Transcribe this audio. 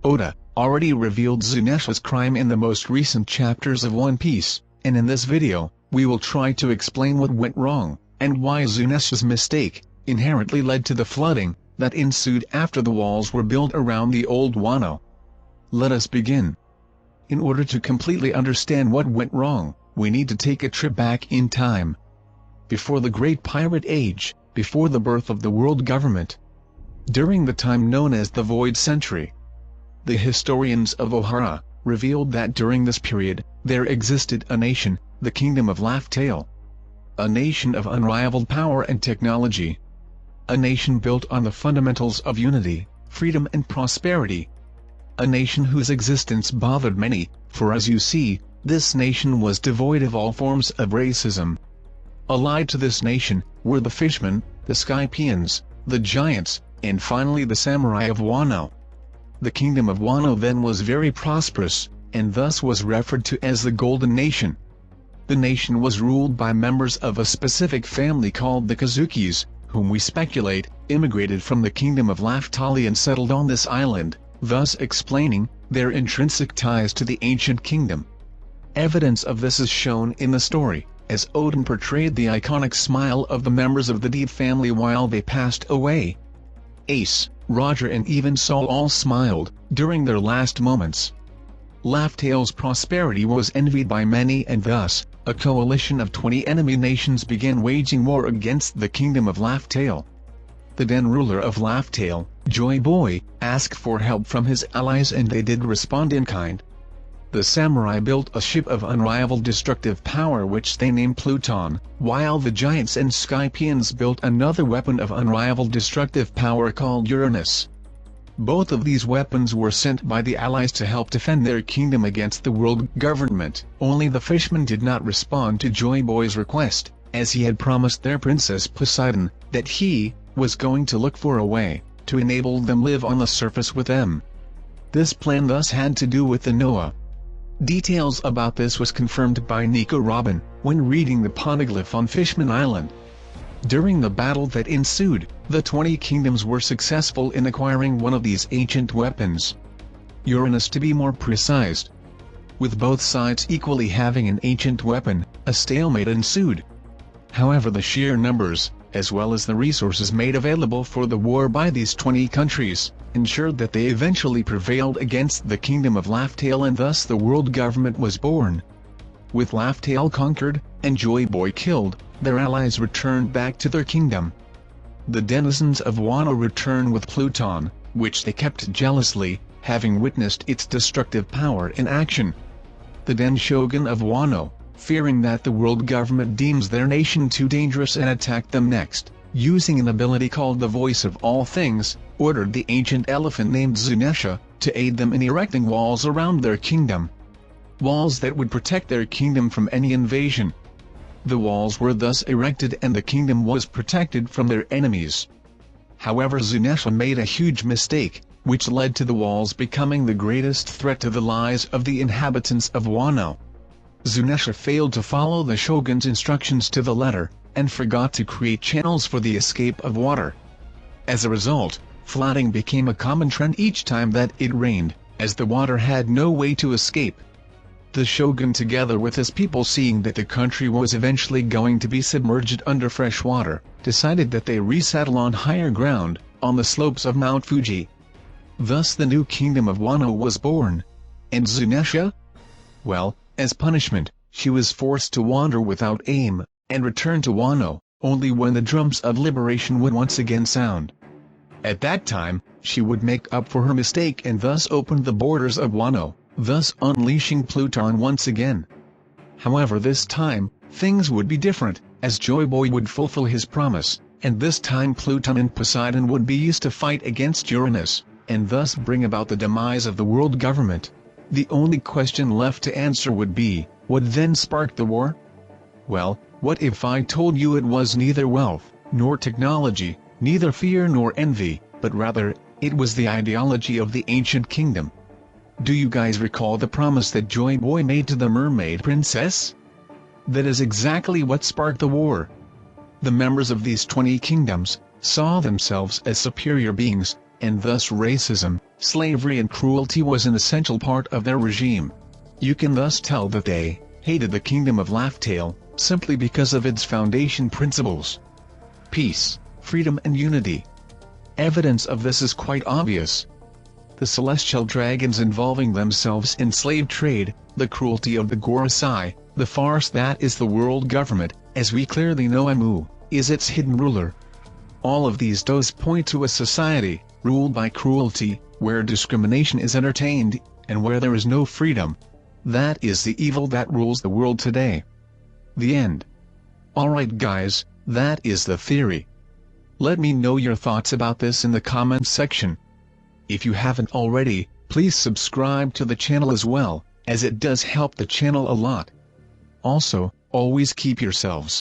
Oda already revealed Zounesha's crime in the most recent chapters of One Piece, and in this video, we will try to explain what went wrong, and why Zounesha's mistake inherently led to the flooding that ensued after the walls were built around the old Wano. Let us begin. In order to completely understand what went wrong, we need to take a trip back in time. Before the Great Pirate Age, before the birth of the world government. During the time known as the Void Century. The historians of Ohara revealed that during this period, there existed a nation, the Kingdom of Laugh-Tale. A nation of unrivaled power and technology. A nation built on the fundamentals of unity, freedom and prosperity. A nation whose existence bothered many, for as you see, this nation was devoid of all forms of racism. Allied to this nation were the fishmen, the Skypians, the giants, and finally the samurai of Wano. The kingdom of Wano then was very prosperous, and thus was referred to as the Golden Nation. The nation was ruled by members of a specific family called the Kazukis, whom we speculate, immigrated from the kingdom of Laugh-Tale and settled on this island, thus explaining their intrinsic ties to the ancient kingdom. Evidence of this is shown in the story, as Odin portrayed the iconic smile of the members of the Deep family while they passed away. Ace, Roger and even Saul all smiled during their last moments. Laugh-Tale's prosperity was envied by many, and thus, a coalition of 20 enemy nations began waging war against the kingdom of Laugh-Tale. The then ruler of Laugh-Tale, Joy Boy, asked for help from his allies and they did respond in kind. The samurai built a ship of unrivaled destructive power which they named Pluton, while the giants and Skypians built another weapon of unrivaled destructive power called Uranus. Both of these weapons were sent by the allies to help defend their kingdom against the world government. Only the fishmen did not respond to Joy Boy's request, as he had promised their princess Poseidon that he was going to look for a way to enable them live on the surface with them. This plan thus had to do with the Noah. Details about this was confirmed by Nico Robin when reading the poneglyph on Fishman Island. During the battle that ensued, the 20 kingdoms were successful in acquiring one of these ancient weapons. Uranus to be more precise. With both sides equally having an ancient weapon, a stalemate ensued. However, the sheer numbers, as well as the resources made available for the war by these 20 countries, ensured that they eventually prevailed against the kingdom of Laugh-Tale, and thus the world government was born. With Laugh-Tale conquered, and Joy Boy killed, their allies returned back to their kingdom. The denizens of Wano returned with Pluton, which they kept jealously, having witnessed its destructive power in action. The then shogun of Wano, fearing that the world government deems their nation too dangerous and attacked them next, using an ability called the Voice of All Things, ordered the ancient elephant named Zounesha to aid them in erecting walls around their kingdom. Walls that would protect their kingdom from any invasion. The walls were thus erected and the kingdom was protected from their enemies. However, Zounesha made a huge mistake, which led to the walls becoming the greatest threat to the lives of the inhabitants of Wano. Zounesha failed to follow the shogun's instructions to the letter, and forgot to create channels for the escape of water. As a result, flooding became a common trend each time that it rained, as the water had no way to escape. The shogun, together with his people, seeing that the country was eventually going to be submerged under fresh water, decided that they resettle on higher ground, on the slopes of Mount Fuji. Thus the new kingdom of Wano was born. And Zounesha? Well, as punishment, she was forced to wander without aim, and return to Wano only when the drums of liberation would once again sound. At that time, she would make up for her mistake and thus open the borders of Wano, thus unleashing Pluton once again. However, this time, things would be different, as Joy Boy would fulfill his promise, and this time Pluton and Poseidon would be used to fight against Uranus, and thus bring about the demise of the world government. The only question left to answer would be, what then sparked the war? Well, what if I told you it was neither wealth, nor technology, neither fear nor envy, but rather, it was the ideology of the ancient kingdom? Do you guys recall the promise that Joy Boy made to the mermaid princess? That is exactly what sparked the war. The members of these 20 kingdoms saw themselves as superior beings, and thus racism, slavery and cruelty was an essential part of their regime. You can thus tell that they hated the kingdom of Laughtale, simply because of its foundation principles: peace, freedom and unity. Evidence of this is quite obvious. The celestial dragons involving themselves in slave trade, the cruelty of the Gorosei, the farce that is the world government, as we clearly know Amu is its hidden ruler. All of these does point to a society ruled by cruelty, where discrimination is entertained, and where there is no freedom. That is the evil that rules the world today. The end. Alright guys, that is the theory. Let me know your thoughts about this in the comments section. If you haven't already, please subscribe to the channel as well, as it does help the channel a lot. Also, always keep yourselves